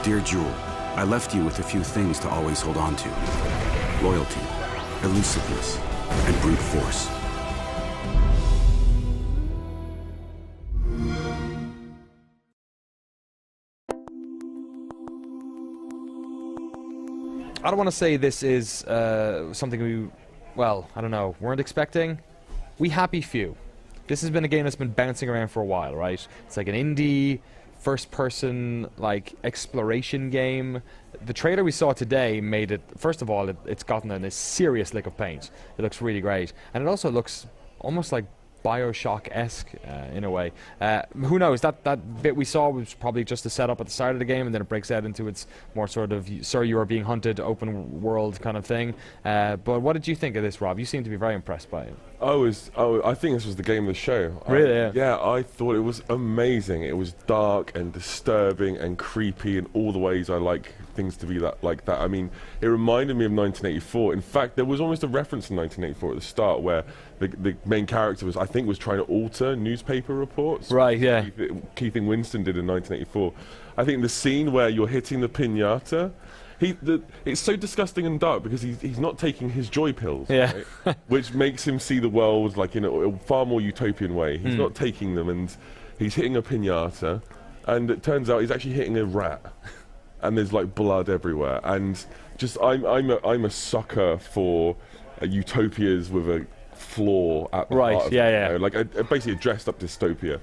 Dear Jewel, I left you with a few things to always hold on to. Loyalty, elusiveness, and brute force. I don't want to say this is something we, well, I don't know, weren't expecting. We happy few. This has been a game that's been bouncing around for a while, right? It's like an indie, first-person, like, exploration game. The trailer we saw today made it, first of all, it's gotten in a serious lick of paint. It looks really great. And it also looks almost like Bioshock-esque in a way. Who knows? That bit we saw was probably just a setup at the start of the game, and then it breaks out into its more sort of "Sir, you are being hunted" open world kind of thing. But what did you think of this, Rob? You seem to be very impressed by it. I think this was the game of the show. Really? Yeah, I thought it was amazing. It was dark and disturbing and creepy in all the ways I like things to be like that. I mean, it reminded me of 1984. In fact, there was almost a reference in 1984 at the start where the main character was trying to alter newspaper reports. Right, yeah. Keith Winston did in 1984. I think the scene where you're hitting the piñata, it's so disgusting and dark because he's not taking his joy pills, yeah. Right? Which makes him see the world like in a far more utopian way. He's not taking them, and he's hitting a piñata, and it turns out he's actually hitting a rat, and there's like blood everywhere. And just I'm a sucker for utopias with a flaw at the heart of it, you know, like basically a dressed up dystopia.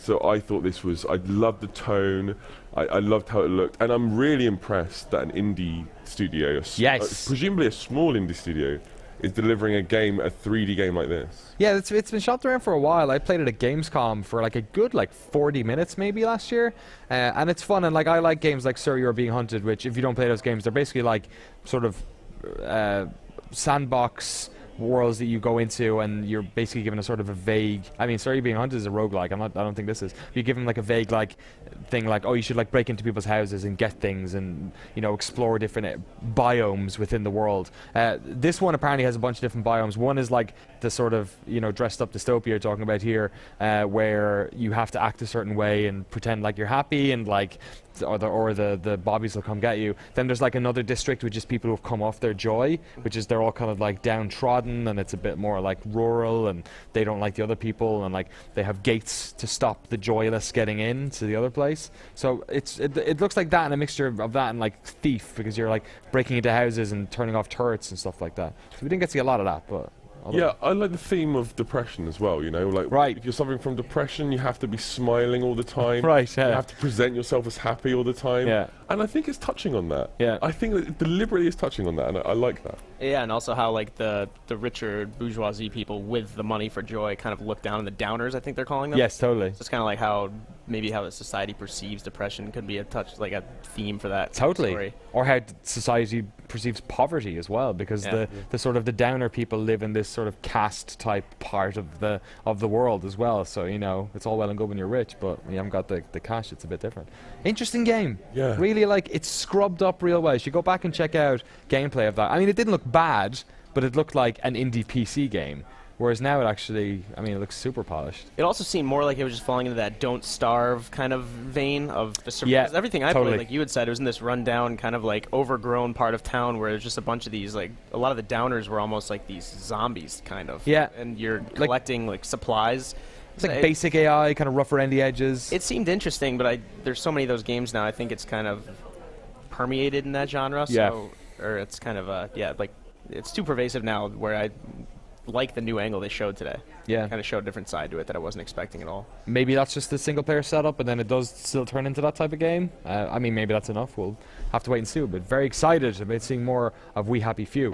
So I thought this was, I loved the tone, I loved how it looked, and I'm really impressed that an indie studio, presumably a small indie studio, is delivering a 3D game like this. Yeah, it's been shopped around for a while. I played it at Gamescom for like a good 40 minutes maybe last year, and it's fun, and like I like games like Sir, You're Being Hunted, which if you don't play those games, they're basically like sort of sandbox worlds that you go into, and you're basically given a sort of a vague, I mean, Sorry You're Being Hunted is a roguelike, I don't think this is. You give them like a vague thing like, oh, you should like break into people's houses and get things and, you know, explore different biomes within the world. This one apparently has a bunch of different biomes. One is like the sort of, you know, dressed up dystopia you're talking about here, where you have to act a certain way and pretend like you're happy, and like or the bobbies will come get you. Then there's like another district which is people who have come off their joy, which is they're all kind of like downtrodden, and it's a bit more like rural, and they don't like the other people, and like they have gates to stop the joyless getting in to the other place. So it looks like that, and a mixture of that and like Thief, because you're like breaking into houses and turning off turrets and stuff like that. So we didn't get to see a lot of that, but yeah, I like the theme of depression as well, you know, like if you're suffering from depression, you have to be smiling all the time. Right, yeah. You have to present yourself as happy all the time. Yeah. And I think it's touching on that. Yeah. I think that it deliberately is touching on that, and I like that. Yeah, and also how like the richer bourgeoisie people with the money for joy kind of look down on the downers, I think they're calling them. Yes, totally. So it's kind of like how the society perceives depression could be a theme for that totally story. Or how society perceives poverty as well, because the sort of the downer people live in this sort of caste type part of the world as well. So, you know, it's all well and good when you're rich, but when you haven't got the cash, it's a bit different. Interesting game. Yeah. Really, like, it's scrubbed up real well. You should go back and check out gameplay of that. I mean, it didn't look bad, but it looked like an indie PC game. Whereas now it actually, I mean, it looks super polished. It also seemed more like it was just falling into that don't starve kind of vein of the everything I totally. played, like you had said, it was in this rundown kind of like overgrown part of town where there's just a bunch of these, like, a lot of the downers were almost like these zombies kind of. Yeah. And you're collecting like supplies. It's like basic AI, kind of rough around the edges. It seemed interesting, but there's so many of those games now, I think it's kind of permeated in that genre. So, or it's kind of, like, it's too pervasive now where I like the new angle they showed today. Yeah. Kind of showed a different side to it that I wasn't expecting at all. Maybe that's just the single player setup, and then it does still turn into that type of game. I mean, maybe that's enough. We'll have to wait and see. But very excited about seeing more of We Happy Few.